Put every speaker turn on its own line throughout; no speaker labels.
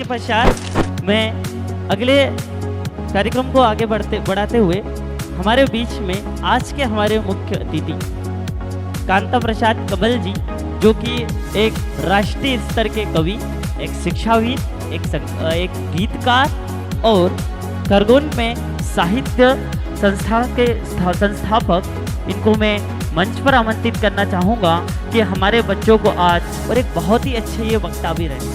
तत्पश्चात मैं अगले कार्यक्रम को आगे बढ़ाते हुए हमारे बीच में आज के हमारे मुख्य अतिथि कांता प्रसाद कमल जी, जो कि एक राष्ट्रीय स्तर के कवि, एक शिक्षाविद, एक गीतकार और खरगोन में साहित्य संस्था के संस्थापक, इनको मैं मंच पर आमंत्रित करना चाहूँगा कि हमारे बच्चों को आज और एक बहुत ही अच्छे ये वक्ता भी रहे,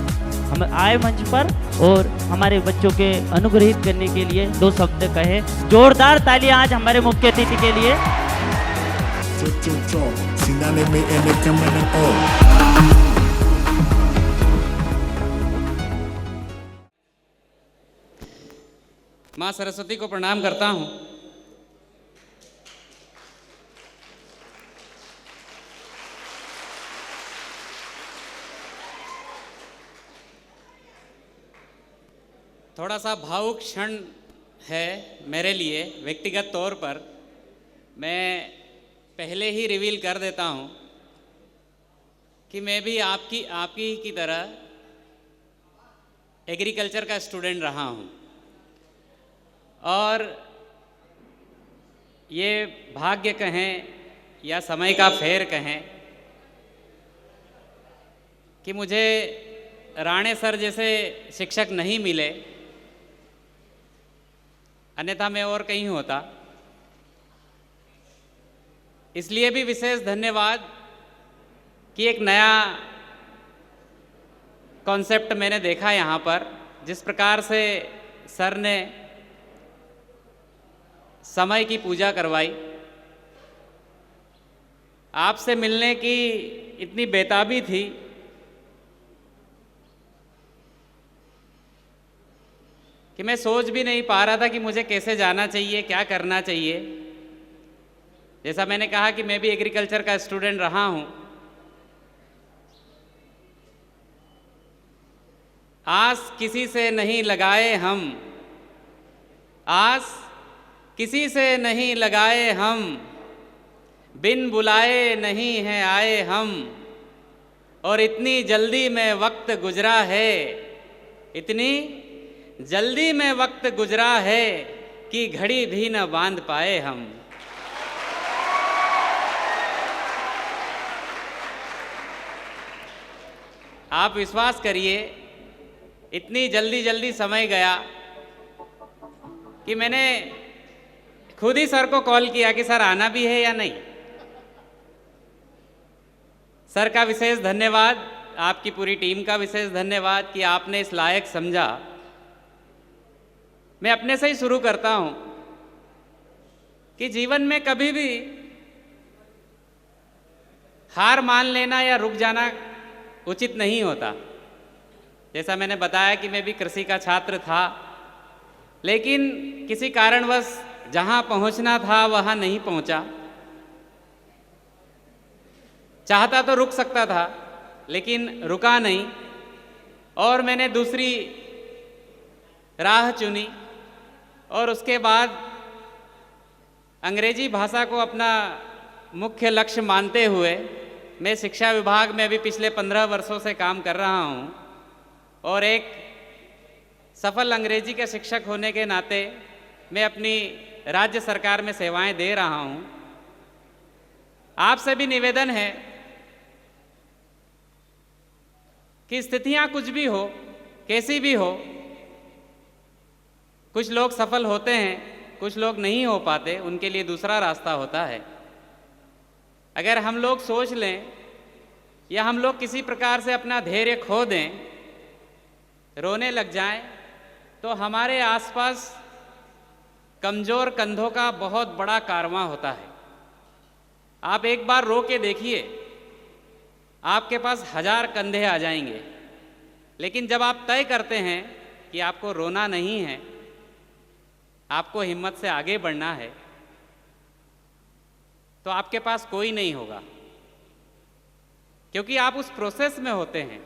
हम आए मंच पर और हमारे बच्चों के अनुग्रहित करने के लिए दो शब्द कहे। जोरदार तालियां आज हमारे मुख्य अतिथि के लिए।
माँ सरस्वती को प्रणाम करता हूँ। थोड़ा सा भावुक क्षण है मेरे लिए व्यक्तिगत तौर पर। मैं पहले ही रिवील कर देता हूँ कि मैं भी आपकी की तरह एग्रीकल्चर का स्टूडेंट रहा हूँ, और ये भाग्य कहें या समय का फेर कहें कि मुझे राणे सर जैसे शिक्षक नहीं मिले, अन्यथा मैं और कहीं होता। इसलिए भी विशेष धन्यवाद कि एक नया कॉन्सेप्ट मैंने देखा यहाँ पर। जिस प्रकार से सर ने समय की पूजा करवाई, आपसे मिलने की इतनी बेताबी थी कि मैं सोच भी नहीं पा रहा था कि मुझे कैसे जाना चाहिए, क्या करना चाहिए। जैसा मैंने कहा कि मैं भी एग्रीकल्चर का स्टूडेंट रहा हूँ। आस किसी से नहीं लगाए हम, आस किसी से नहीं लगाए हम, बिन बुलाए नहीं हैं आए हम, और इतनी जल्दी में वक्त गुजरा है, इतनी जल्दी में वक्त गुजरा है कि घड़ी भी न बांध पाए हम। आप विश्वास करिए, इतनी जल्दी समय गया कि मैंने खुद ही सर को कॉल किया कि सर आना भी है या नहीं। सर का विशेष धन्यवाद, आपकी पूरी टीम का विशेष धन्यवाद कि आपने इस लायक समझा। मैं अपने से ही शुरू करता हूँ कि जीवन में कभी भी हार मान लेना या रुक जाना उचित नहीं होता। जैसा मैंने बताया कि मैं भी कृषि का छात्र था, लेकिन किसी कारणवश जहाँ पहुँचना था वहाँ नहीं पहुँचा। चाहता तो रुक सकता था, लेकिन रुका नहीं, और मैंने दूसरी राह चुनी। और उसके बाद अंग्रेजी भाषा को अपना मुख्य लक्ष्य मानते हुए मैं शिक्षा विभाग में अभी पिछले 15 वर्षों से काम कर रहा हूँ, और एक सफल अंग्रेजी के शिक्षक होने के नाते मैं अपनी राज्य सरकार में सेवाएं दे रहा हूँ। आपसे भी निवेदन है कि स्थितियाँ कुछ भी हो, कैसी भी हो, कुछ लोग सफल होते हैं, कुछ लोग नहीं हो पाते, उनके लिए दूसरा रास्ता होता है। अगर हम लोग सोच लें या हम लोग किसी प्रकार से अपना धैर्य खो दें, रोने लग जाएं, तो हमारे आसपास कमज़ोर कंधों का बहुत बड़ा कारवां होता है। आप एक बार रो के देखिए, आपके पास 1000 कंधे आ जाएंगे। लेकिन जब आप तय करते हैं कि आपको रोना नहीं है, आपको हिम्मत से आगे बढ़ना है, तो आपके पास कोई नहीं होगा, क्योंकि आप उस प्रोसेस में होते हैं।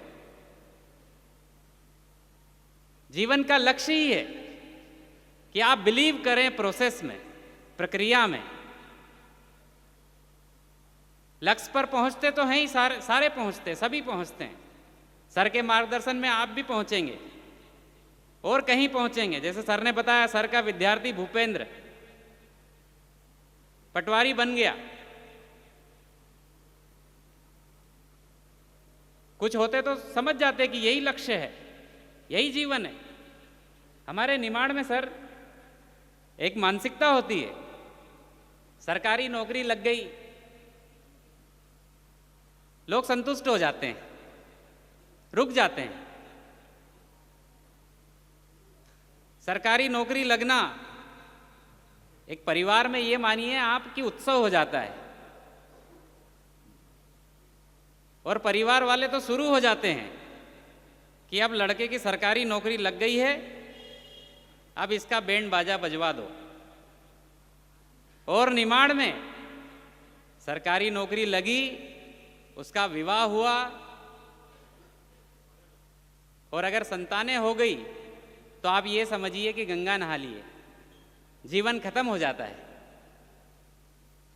जीवन का लक्ष्य ही है कि आप बिलीव करें प्रोसेस में, प्रक्रिया में। लक्ष्य पर पहुंचते तो हैं ही, सारे पहुंचते, सभी पहुंचते हैं। सर के मार्गदर्शन में आप भी पहुंचेंगे, और कहीं पहुंचेंगे। जैसे सर ने बताया, सर का विद्यार्थी भूपेंद्र पटवारी बन गया। कुछ होते तो समझ जाते कि यही लक्ष्य है, यही जीवन है। हमारे निमाड़ में सर एक मानसिकता होती है, सरकारी नौकरी लग गई, लोग संतुष्ट हो जाते हैं, रुक जाते हैं। सरकारी नौकरी लगना एक परिवार में, ये मानिए आपकी उत्सव हो जाता है, और परिवार वाले तो शुरू हो जाते हैं कि अब लड़के की सरकारी नौकरी लग गई है, अब इसका बैंड बाजा बजवा दो। और निमाड़ में सरकारी नौकरी लगी, उसका विवाह हुआ, और अगर संतानें हो गई तो आप ये समझिए कि गंगा नहा लिए, जीवन खत्म हो जाता है।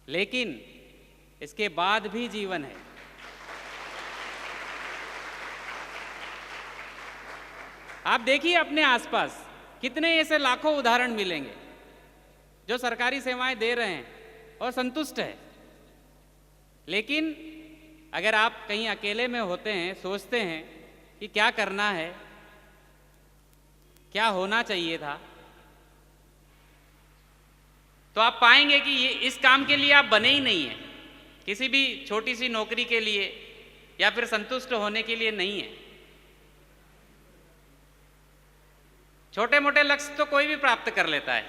लेकिन इसके बाद भी जीवन है। आप देखिए अपने आसपास कितने ऐसे लाखों उदाहरण मिलेंगे जो सरकारी सेवाएं दे रहे हैं और संतुष्ट है। लेकिन अगर आप कहीं अकेले में होते हैं, सोचते हैं कि क्या करना है, क्या होना चाहिए था, तो आप पाएंगे कि ये इस काम के लिए आप बने ही नहीं हैं, किसी भी छोटी सी नौकरी के लिए या फिर संतुष्ट होने के लिए नहीं है। छोटे मोटे लक्ष्य तो कोई भी प्राप्त कर लेता है।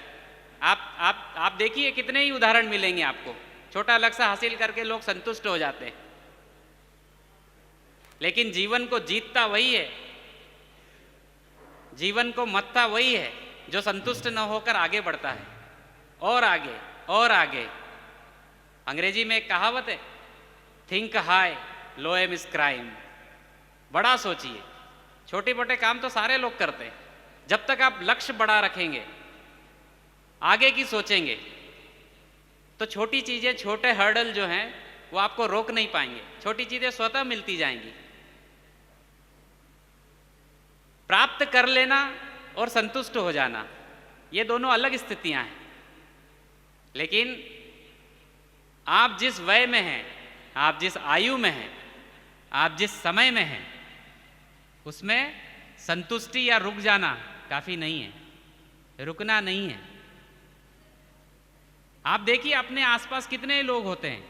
आप देखिए कितने ही उदाहरण मिलेंगे आपको, छोटा लक्ष्य हासिल करके लोग संतुष्ट हो जाते हैं। लेकिन जीवन को जीतता वही है, जीवन को मत्ता वही है जो संतुष्ट न होकर आगे बढ़ता है, और आगे और आगे। अंग्रेजी में एक कहावत है, think high low aim is crime. बड़ा सोचिए। छोटे मोटे काम तो सारे लोग करते हैं, जब तक आप लक्ष्य बड़ा रखेंगे, आगे की सोचेंगे, तो छोटी चीजें, छोटे हर्डल जो हैं वो आपको रोक नहीं पाएंगे। छोटी चीजें स्वतः मिलती जाएंगी। प्राप्त कर लेना और संतुष्ट हो जाना, ये दोनों अलग स्थितियां हैं। लेकिन आप जिस वय में हैं, आप जिस आयु में हैं, आप जिस समय में हैं, उसमें संतुष्टि या रुक जाना काफी नहीं है, रुकना नहीं है। आप देखिए अपने आसपास कितने लोग होते हैं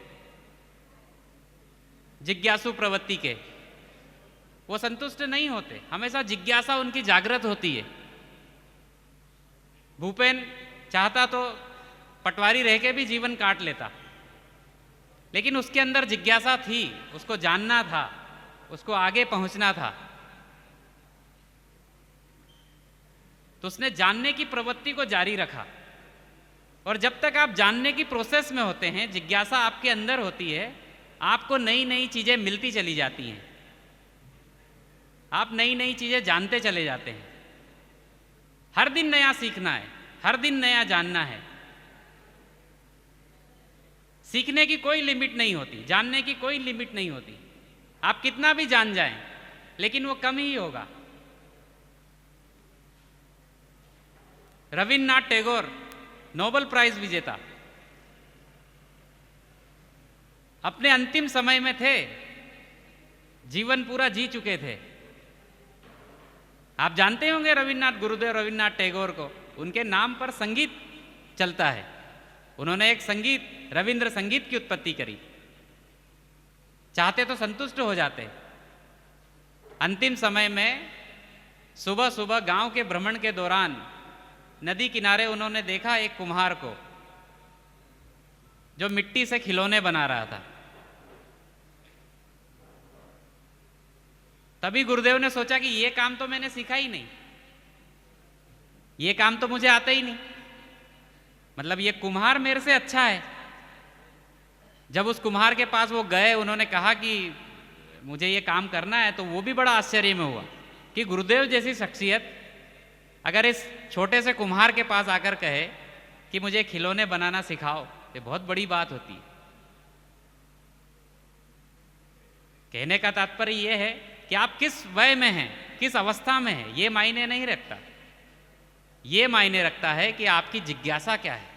जिज्ञासु प्रवृत्ति के, वो संतुष्ट नहीं होते, हमेशा जिज्ञासा उनकी जागृत होती है। भूपेन चाहता तो पटवारी रह के भी जीवन काट लेता, लेकिन उसके अंदर जिज्ञासा थी, उसको जानना था, उसको आगे पहुंचना था, तो उसने जानने की प्रवृत्ति को जारी रखा। और जब तक आप जानने की प्रोसेस में होते हैं, जिज्ञासा आपके अंदर होती है, आपको नई नई चीजें मिलती चली जाती हैं, आप नई नई चीजें जानते चले जाते हैं। हर दिन नया सीखना है, हर दिन नया जानना है। सीखने की कोई लिमिट नहीं होती, जानने की कोई लिमिट नहीं होती। आप कितना भी जान जाएं, लेकिन वो कम ही होगा। रविन्द्रनाथ टैगोर नोबेल प्राइज विजेता अपने अंतिम समय में थे, जीवन पूरा जी चुके थे। आप जानते होंगे रविन्द्रनाथ, गुरुदेव रविन्द्रनाथ टैगोर को, उनके नाम पर संगीत चलता है। उन्होंने एक संगीत, रविंद्र संगीत की उत्पत्ति करी। चाहते तो संतुष्ट हो जाते। अंतिम समय में सुबह सुबह गांव के भ्रमण के दौरान नदी किनारे उन्होंने देखा एक कुम्हार को जो मिट्टी से खिलौने बना रहा था। तभी गुरुदेव ने सोचा कि ये काम तो मैंने सीखा ही नहीं, ये काम तो मुझे आता ही नहीं, मतलब ये कुम्हार मेरे से अच्छा है। जब उस कुम्हार के पास वो गए, उन्होंने कहा कि मुझे ये काम करना है, तो वो भी बड़ा आश्चर्य में हुआ कि गुरुदेव जैसी शख्सियत अगर इस छोटे से कुम्हार के पास आकर कहे कि मुझे खिलौने बनाना सिखाओ, ये बहुत बड़ी बात होती है। कहने का तात्पर्य यह है कि आप किस वय में हैं, किस अवस्था में हैं, ये मायने नहीं रखता। ये मायने रखता है कि आपकी जिज्ञासा क्या है,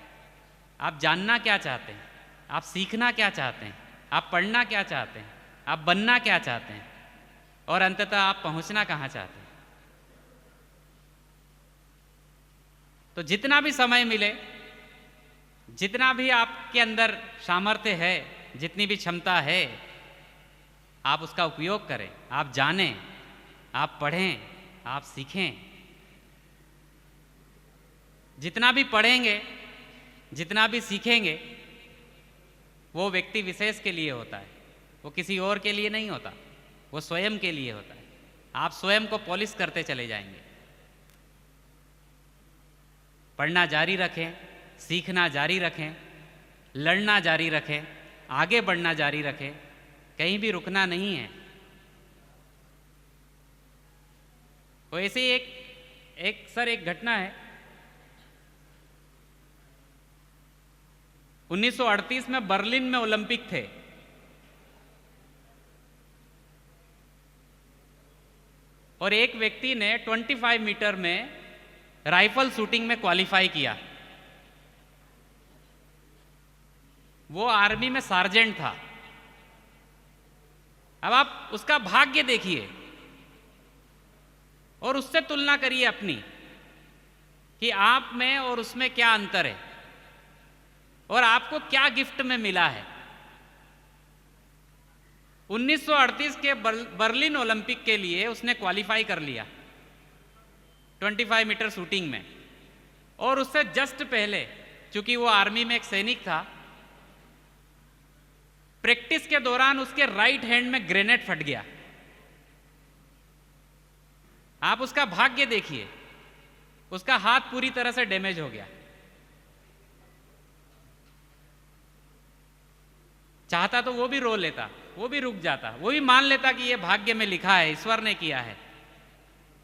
आप जानना क्या चाहते हैं, आप सीखना क्या चाहते हैं, आप पढ़ना क्या चाहते हैं, आप बनना क्या चाहते हैं, और अंततः आप पहुंचना कहाँ चाहते हैं। तो जितना भी समय मिले, जितना भी आपके अंदर सामर्थ्य है, जितनी भी क्षमता है, आप उसका उपयोग करें, आप जानें, आप पढ़ें, आप सीखें। जितना भी पढ़ेंगे, जितना भी सीखेंगे, वो व्यक्ति विशेष के लिए होता है, वो किसी और के लिए नहीं होता, वो स्वयं के लिए होता है। आप स्वयं को पॉलिश करते चले जाएंगे। पढ़ना जारी रखें, सीखना जारी रखें, लड़ना जारी रखें, आगे बढ़ना जारी रखें, कहीं भी रुकना नहीं है। तो ऐसे ही एक घटना है। 1938 में बर्लिन में ओलंपिक थे। और एक व्यक्ति ने 25 मीटर में राइफल शूटिंग में क्वालिफाई किया। वो आर्मी में सार्जेंट था। अब आप उसका भाग्य देखिए और उससे तुलना करिए अपनी, कि आप में और उसमें क्या अंतर है और आपको क्या गिफ्ट में मिला है। 1938 के बर्लिन ओलंपिक के लिए उसने क्वालिफाई कर लिया 25 मीटर शूटिंग में। और उससे जस्ट पहले, चूंकि वो आर्मी में एक सैनिक था, प्रैक्टिस के दौरान उसके राइट हैंड में ग्रेनेड फट गया। आप उसका भाग्य देखिए, उसका हाथ पूरी तरह से डैमेज हो गया। चाहता तो वो भी रो लेता, वो भी रुक जाता, वो भी मान लेता कि ये भाग्य में लिखा है, ईश्वर ने किया है।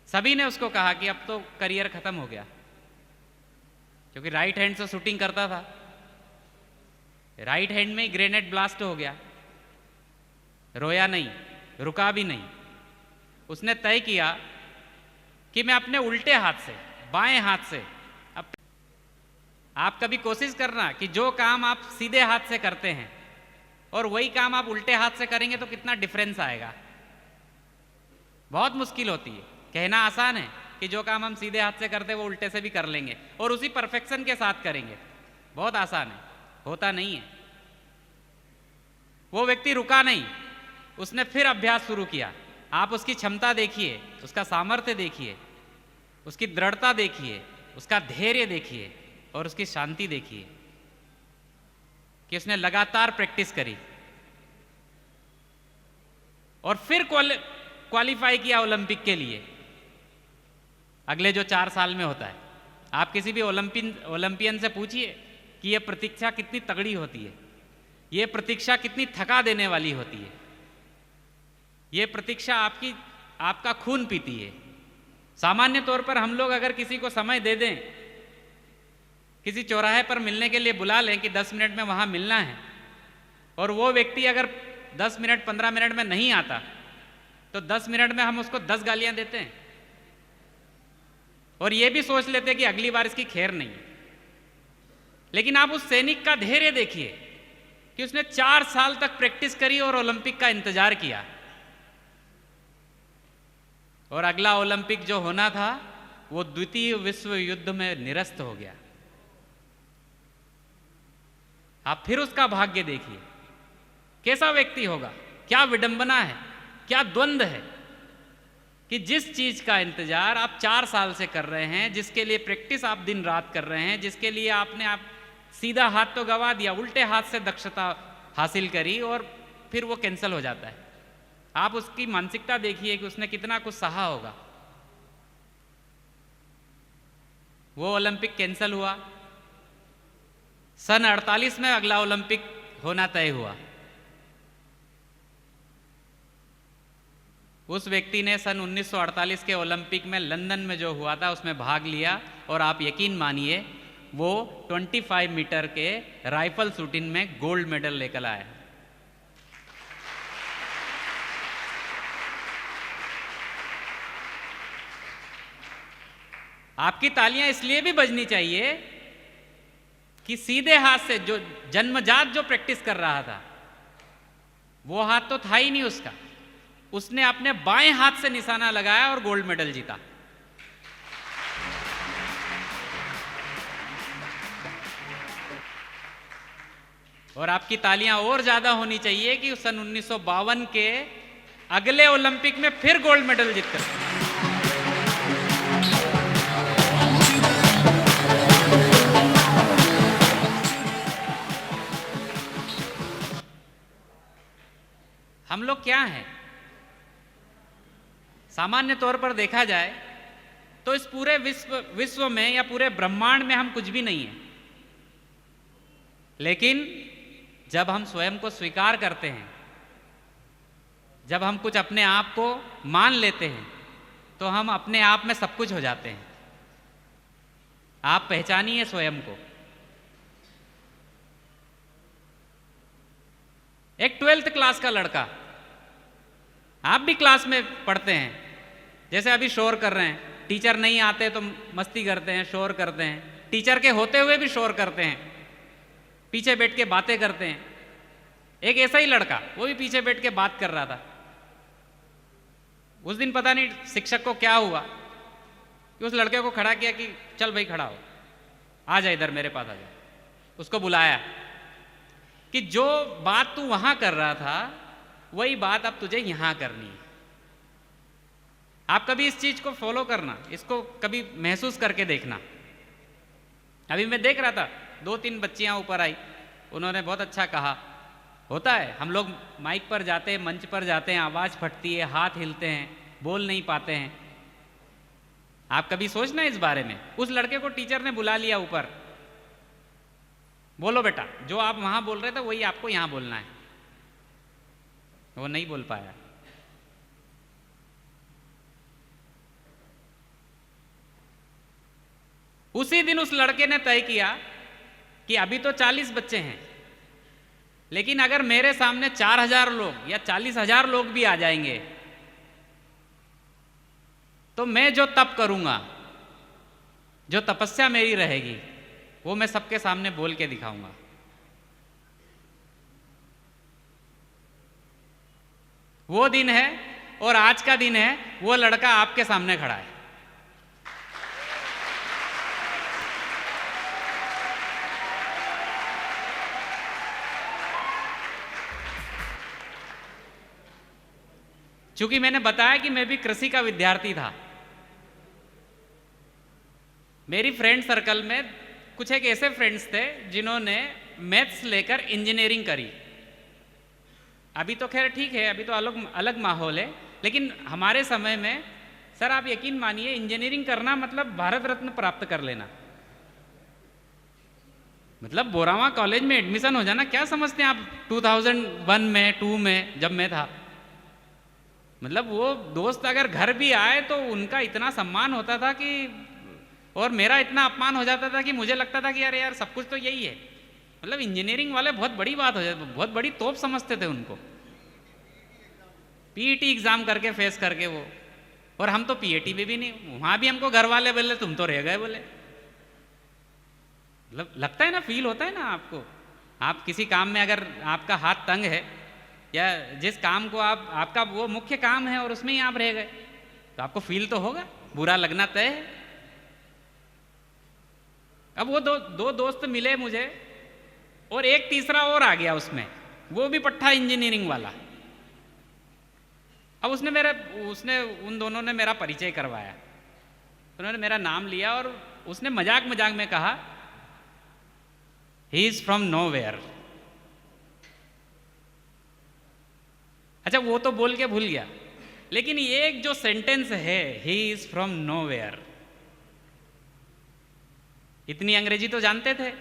सभी ने उसको कहा कि अब तो करियर खत्म हो गया, क्योंकि राइट हैंड से शूटिंग करता था, राइट हैंड में ही ग्रेनेड ब्लास्ट हो गया। रोया नहीं, रुका भी नहीं। उसने तय किया कि मैं अपने उल्टे हाथ से, बाएं हाथ से आप कभी कोशिश करना कि जो काम आप सीधे हाथ से करते हैं और वही काम आप उल्टे हाथ से करेंगे तो कितना डिफरेंस आएगा। बहुत मुश्किल होती है। कहना आसान है कि जो काम हम सीधे हाथ से करते हैं वो उल्टे से भी कर लेंगे और उसी परफेक्शन के साथ करेंगे। बहुत आसान है, होता नहीं है। वो व्यक्ति रुका नहीं, उसने फिर अभ्यास शुरू किया। आप उसकी क्षमता देखिए, उसका सामर्थ्य देखिए, उसकी दृढ़ता देखिए, उसका धैर्य देखिए और उसकी शांति देखिए कि उसने लगातार प्रैक्टिस करी और फिर क्वालिफाई किया ओलंपिक के लिए। अगले जो 4 साल में होता है, आप किसी भी ओलंपियन से पूछिए कि यह प्रतीक्षा कितनी तगड़ी होती है, यह प्रतीक्षा कितनी थका देने वाली होती है, यह प्रतीक्षा आपका खून पीती है। सामान्य तौर पर हम लोग अगर किसी को समय दे दें, किसी चौराहे पर मिलने के लिए बुला लें कि 10 मिनट में वहां मिलना है, और वो व्यक्ति अगर 10 मिनट 15 मिनट में नहीं आता तो 10 मिनट में हम उसको 10 गालियां देते हैं और ये भी सोच लेते हैं कि अगली बार इसकी खैर नहीं है। लेकिन आप उस सैनिक का धैर्य देखिए कि उसने 4 साल तक प्रैक्टिस करी और ओलंपिक का इंतजार किया, और अगला ओलंपिक जो होना था वो द्वितीय विश्व युद्ध में निरस्त हो गया। आप फिर उसका भाग्य देखिए, कैसा व्यक्ति होगा, क्या विडंबना है, क्या द्वंद्व है कि जिस चीज का इंतजार आप 4 साल से कर रहे हैं, जिसके लिए प्रैक्टिस आप दिन रात कर रहे हैं, जिसके लिए आप सीधा हाथ तो गवा दिया, उल्टे हाथ से दक्षता हासिल करी और फिर वो कैंसिल हो जाता है। आप उसकी मानसिकता देखिए कि उसने कितना कुछ सहा होगा। वो ओलंपिक कैंसिल हुआ। सन 48 में अगला ओलंपिक होना तय हुआ। उस व्यक्ति ने सन 1948 के ओलंपिक में लंदन में जो हुआ था उसमें भाग लिया, और आप यकीन मानिए वो 25 मीटर के राइफल शूटिंग में गोल्ड मेडल लेकर आया। आपकी तालियां इसलिए भी बजनी चाहिए कि सीधे हाथ से जो जन्मजात जो प्रैक्टिस कर रहा था, वो हाथ तो था ही नहीं उसका, उसने अपने बाएं हाथ से निशाना लगाया और गोल्ड मेडल जीता। और आपकी तालियां और ज्यादा होनी चाहिए कि सन 1952 के अगले ओलंपिक में फिर गोल्ड मेडल जीतकर। हम लोग क्या हैं? सामान्य तौर पर देखा जाए तो इस पूरे विश्व में या पूरे ब्रह्मांड में हम कुछ भी नहीं है, लेकिन जब हम स्वयं को स्वीकार करते हैं, जब हम कुछ अपने आप को मान लेते हैं, तो हम अपने आप में सब कुछ हो जाते हैं। आप पहचानिए स्वयं को। एक 12th क्लास का लड़का, आप भी क्लास में पढ़ते हैं, जैसे अभी शोर कर रहे हैं, टीचर नहीं आते तो मस्ती करते हैं, शोर करते हैं, टीचर के होते हुए भी शोर करते हैं, पीछे बैठ के बातें करते हैं। एक ऐसा ही लड़का, वो भी पीछे बैठ के बात कर रहा था। उस दिन पता नहीं शिक्षक को क्या हुआ कि उस लड़के को खड़ा किया कि चल भाई खड़ा हो, आ जा इधर मेरे पास आ जा। उसको बुलाया कि जो बात तू वहां कर रहा था वही बात अब तुझे यहां करनी है। आप कभी इस चीज को फॉलो करना, इसको कभी महसूस करके देखना। अभी मैं देख रहा था 2-3 बच्चियां ऊपर आई, उन्होंने बहुत अच्छा कहा। होता है, हम लोग माइक पर जाते हैं, मंच पर जाते हैं, आवाज फटती है, हाथ हिलते हैं, बोल नहीं पाते हैं। आप कभी सोचना इस बारे में। उस लड़के को टीचर ने बुला लिया ऊपर, बोलो बेटा, जो आप वहां बोल रहे थे वही आपको यहां बोलना है। वो नहीं बोल पाया। उसी दिन उस लड़के ने तय किया कि अभी तो 40 बच्चे हैं, लेकिन अगर मेरे सामने 4000 लोग या 40,000 लोग भी आ जाएंगे तो मैं जो तप करूंगा, जो तपस्या मेरी रहेगी, वो मैं सबके सामने बोल के दिखाऊंगा। वो दिन है और आज का दिन है, वो लड़का आपके सामने खड़ा है। चूंकि मैंने बताया कि मैं भी कृषि का विद्यार्थी था, मेरी फ्रेंड सर्कल में कुछ एक ऐसे फ्रेंड्स थे जिन्होंने मैथ्स लेकर इंजीनियरिंग करी। अभी तो खैर ठीक है, अभी तो अलग माहौल है, लेकिन हमारे समय में सर आप यकीन मानिए इंजीनियरिंग करना मतलब भारत रत्न प्राप्त कर लेना, मतलब बोरावा कॉलेज में एडमिशन हो जाना। क्या समझते हैं आप 2001 में 2 में जब मैं था, मतलब वो दोस्त अगर घर भी आए तो उनका इतना सम्मान होता था कि, और मेरा इतना अपमान हो जाता था कि मुझे लगता था कि यार यार सब कुछ तो यही है। मतलब इंजीनियरिंग वाले बहुत बड़ी बात हो जाती, बहुत बड़ी तोप समझते थे उनको, पीईटी एग्जाम करके फेस करके वो। और हम तो पीएटी में भी नहीं, वहां भी हमको घर वाले बोले तुम तो रह गए बोले। मतलब लगता है ना, फील होता है ना आपको। आप किसी काम में अगर आपका हाथ तंग है या जिस काम को आपका वो मुख्य काम है और उसमें ही आप रह गए तो आपको फील तो होगा, बुरा लगना तय है। अब वो दो दोस्त मिले मुझे और एक तीसरा और आ गया उसमें, वो भी पट्टा इंजीनियरिंग वाला। अब उसने उन दोनों ने मेरा परिचय करवाया, उन्होंने मेरा नाम लिया और उसने मजाक मजाक में कहा ही इज फ्रॉम नोवेयर। अच्छा वो तो बोल के भूल गया, लेकिन ये एक जो सेंटेंस है ही इज फ्रॉम नोवेयर, इतनी अंग्रेजी तो जानते थे।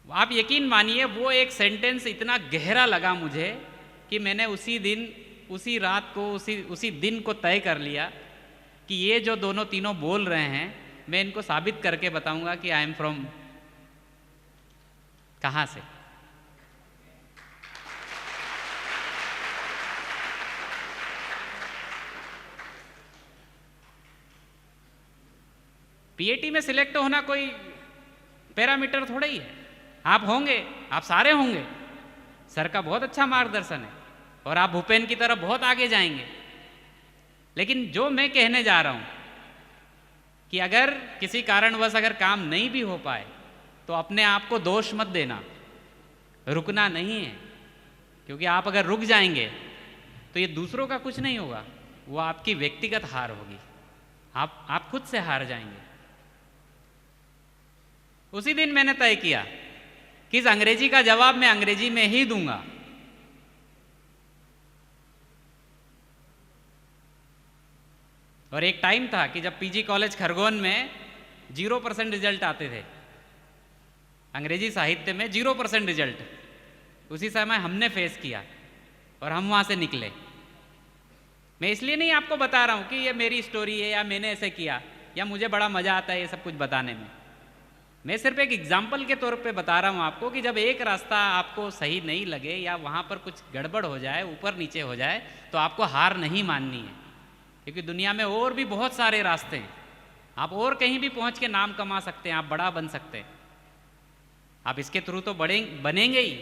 आप यकीन मानिए वो एक सेंटेंस इतना गहरा लगा मुझे कि मैंने उसी दिन, उसी रात को, उसी दिन को तय कर लिया कि ये जो दोनों तीनों बोल रहे हैं मैं इनको साबित करके बताऊंगा कि आई एम फ्रॉम कहां से। पीएटी में सिलेक्ट होना कोई पैरामीटर थोड़ा ही है। आप होंगे, आप सारे होंगे, सर का बहुत अच्छा मार्गदर्शन है और आप भूपेन की तरफ बहुत आगे जाएंगे। लेकिन जो मैं कहने जा रहा हूं कि अगर किसी कारणवश अगर काम नहीं भी हो पाए तो अपने आप को दोष मत देना, रुकना नहीं है, क्योंकि आप अगर रुक जाएंगे तो ये दूसरों का कुछ नहीं होगा, वो आपकी व्यक्तिगत हार होगी, आप खुद से हार जाएंगे। उसी दिन मैंने तय किया कि इस अंग्रेजी का जवाब मैं अंग्रेजी में ही दूंगा। और एक टाइम था कि जब पीजी कॉलेज खरगोन में 0% रिजल्ट आते थे, अंग्रेजी साहित्य में 0% रिजल्ट, उसी समय हमने फेस किया और हम वहां से निकले। मैं इसलिए नहीं आपको बता रहा हूं कि ये मेरी स्टोरी है या मैंने ऐसे किया या मुझे बड़ा मजा आता है ये सब कुछ बताने में। मैं सिर्फ एक एग्जाम्पल के तौर पे बता रहा हूं आपको कि जब एक रास्ता आपको सही नहीं लगे या वहां पर कुछ गड़बड़ हो जाए, ऊपर नीचे हो जाए, तो आपको हार नहीं माननी है, क्योंकि दुनिया में और भी बहुत सारे रास्ते हैं। आप और कहीं भी पहुंच के नाम कमा सकते हैं, आप बड़ा बन सकते हैं। आप इसके थ्रू तो बनेंगे ही।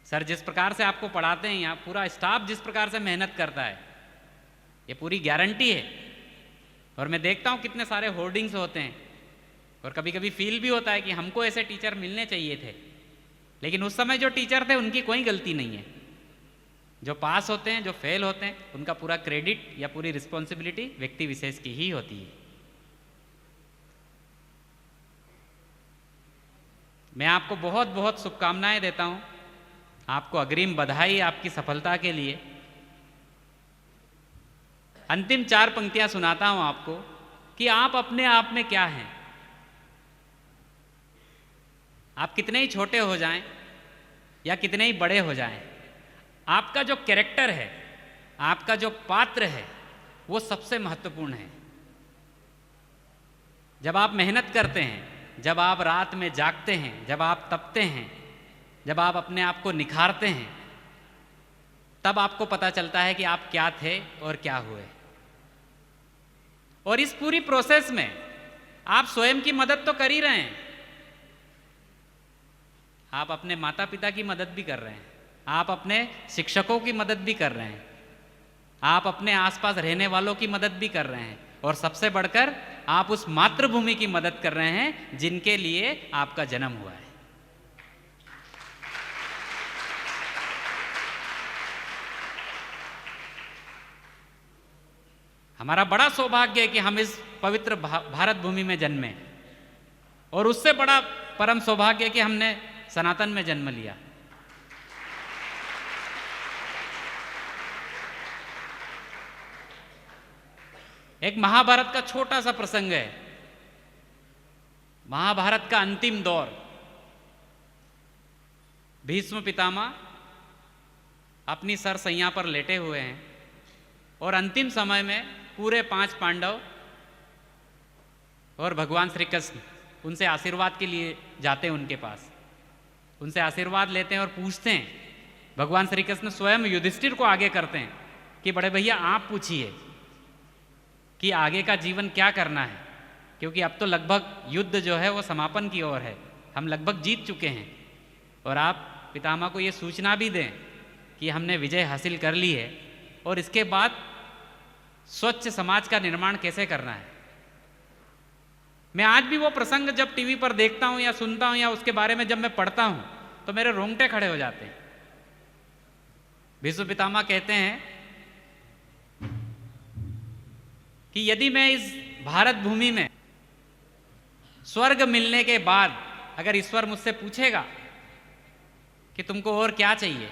सर जिस प्रकार से आपको पढ़ाते हैं, यहाँ पूरा स्टाफ जिस प्रकार से मेहनत करता है, ये पूरी गारंटी है। और मैं देखता हूँ कितने सारे होर्डिंग्स होते हैं और कभी कभी फील भी होता है कि हमको ऐसे टीचर मिलने चाहिए थे, लेकिन उस समय जो टीचर थे उनकी कोई गलती नहीं है। जो पास होते हैं, जो फेल होते हैं, उनका पूरा क्रेडिट या पूरी रिस्पॉन्सिबिलिटी व्यक्ति विशेष की ही होती है। मैं आपको बहुत बहुत शुभकामनाएं देता हूं, आपको अग्रिम बधाई आपकी सफलता के लिए। अंतिम 4 पंक्तियां सुनाता हूं आपको कि आप अपने आप में क्या हैं। आप कितने ही छोटे हो जाएं या कितने ही बड़े हो जाएं, आपका जो कैरेक्टर है, आपका जो पात्र है, वो सबसे महत्वपूर्ण है। जब आप मेहनत करते हैं, जब आप रात में जागते हैं, जब आप तपते हैं, जब आप अपने आप को निखारते हैं, तब आपको पता चलता है कि आप क्या थे और क्या हुए। और इस पूरी प्रोसेस में आप स्वयं की मदद तो कर ही रहे हैं, आप अपने माता पिता की मदद भी कर रहे हैं, आप अपने शिक्षकों की मदद भी कर रहे हैं, आप अपने आसपास रहने वालों की मदद भी कर रहे हैं, और सबसे बढ़कर आप उस मातृभूमि की मदद कर रहे हैं जिनके लिए आपका जन्म हुआ है। हमारा बड़ा सौभाग्य है कि हम इस पवित्र भारत भूमि में जन्मे, और उससे बड़ा परम सौभाग्य है कि हमने सनातन में जन्म लिया। एक महाभारत का छोटा सा प्रसंग है, महाभारत का अंतिम दौर। भीष्म पितामह अपनी सरसैया पर लेटे हुए हैं और अंतिम समय में पूरे 5 पांडव और भगवान श्री कृष्ण उनसे आशीर्वाद के लिए जाते हैं उनके पास, उनसे आशीर्वाद लेते हैं और पूछते हैं। भगवान श्री कृष्ण स्वयं युधिष्ठिर को आगे करते हैं कि बड़े भैया आप पूछिए कि आगे का जीवन क्या करना है, क्योंकि अब तो लगभग युद्ध जो है वो समापन की ओर है, हम लगभग जीत चुके हैं, और आप पितामह को ये सूचना भी दें कि हमने विजय हासिल कर ली है और इसके बाद स्वच्छ समाज का निर्माण कैसे करना है। मैं आज भी वो प्रसंग जब टीवी पर देखता हूं या सुनता हूं या उसके बारे में जब मैं पढ़ता हूं तो मेरे रोंगटे खड़े हो जाते हैं। भीष्म पितामह कहते हैं कि यदि मैं इस भारत भूमि में स्वर्ग मिलने के बाद अगर ईश्वर मुझसे पूछेगा कि तुमको और क्या चाहिए,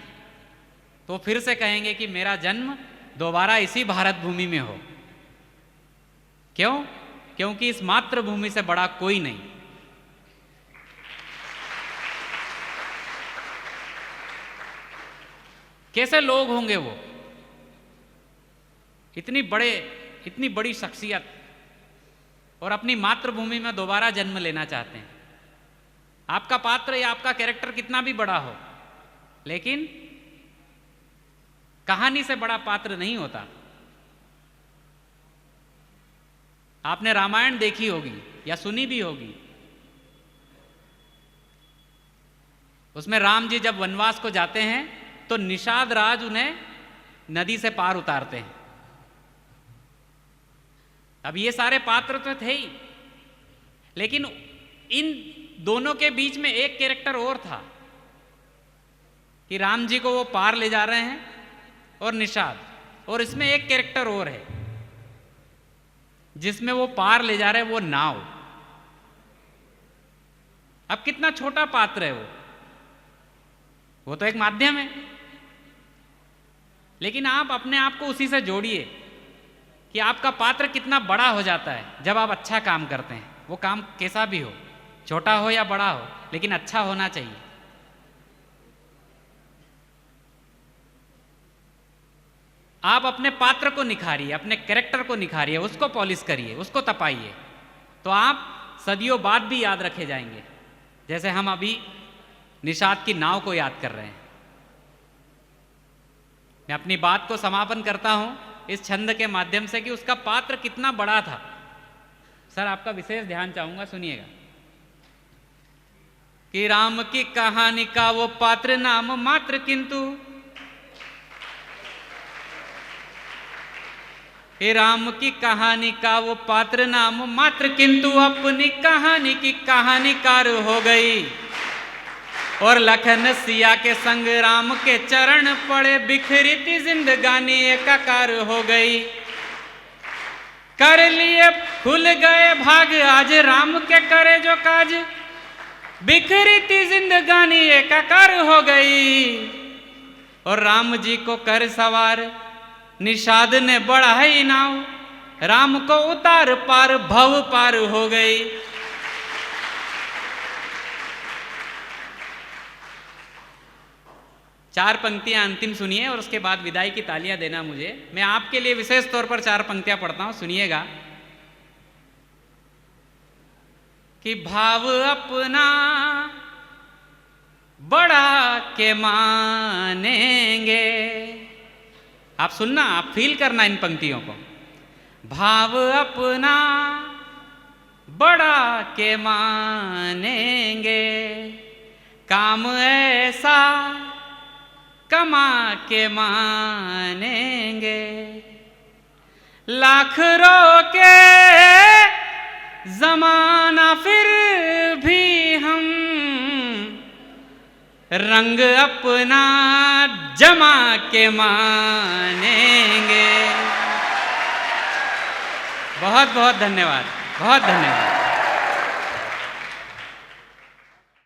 तो फिर से कहेंगे कि मेरा जन्म दोबारा इसी भारत भूमि में हो। क्यों? क्योंकि इस मातृभूमि से बड़ा कोई नहीं। कैसे लोग होंगे वो, इतनी बड़ी शख्सियत, और अपनी मातृभूमि में दोबारा जन्म लेना चाहते हैं। आपका पात्र या आपका कैरेक्टर कितना भी बड़ा हो, लेकिन कहानी से बड़ा पात्र नहीं होता। आपने रामायण देखी होगी या सुनी भी होगी। उसमें राम जी जब वनवास को जाते हैं तो निषाद राज उन्हें नदी से पार उतारते हैं। अब ये सारे पात्र तो थे ही, लेकिन इन दोनों के बीच में एक कैरेक्टर और था कि राम जी को वो पार ले जा रहे हैं और निषाद, और इसमें एक कैरेक्टर और है जिसमें वो पार ले जा रहे हैं, वो नाव। अब कितना छोटा पात्र है वो तो एक माध्यम है, लेकिन आप अपने आप को उसी से जोड़िए कि आपका पात्र कितना बड़ा हो जाता है जब आप अच्छा काम करते हैं। वो काम कैसा भी हो, छोटा हो या बड़ा हो, लेकिन अच्छा होना चाहिए। आप अपने पात्र को निखारिए, अपने कैरेक्टर को निखारिए, उसको पॉलिश करिए, उसको तपाइए, तो आप सदियों बाद भी याद रखे जाएंगे, जैसे हम अभी निषाद की नाव को याद कर रहे हैं। मैं अपनी बात को समापन करता हूं इस छंद के माध्यम से कि उसका पात्र कितना बड़ा था। सर, आपका विशेष ध्यान चाहूंगा, सुनिएगा कि राम की कहानी का वो पात्र नाम मात्र, किंतु हे राम की कहानी का वो पात्र नाम मात्र, किंतु अपनी कहानी की कहानीकार हो गई। और लखन सिया के संग राम के चरण पड़े, बिखरी थी जिंदगानी एकाकार हो गई। कर लिए खुल गए भाग आज राम के करे जो काज, बिखरी थी जिंदगानी एकाकार हो गई। और राम जी को कर सवार निषाद ने बढ़ाई नाव, राम को उतार पार भव पार हो गई। चार पंक्तियां अंतिम सुनिए और उसके बाद विदाई की तालियां देना मुझे। मैं आपके लिए विशेष तौर पर चार पंक्तियां पढ़ता हूं, सुनिएगा कि भाव अपना बड़ा के मानेंगे। आप सुनना, आप फील करना इन पंक्तियों को। भाव अपना बड़ा के मानेंगे, काम ऐसा कमा के मानेंगे। लाख रोके जमाना फिर भी हम रंग अपना जमा के मानेंगे। बहुत बहुत धन्यवाद, बहुत धन्यवाद।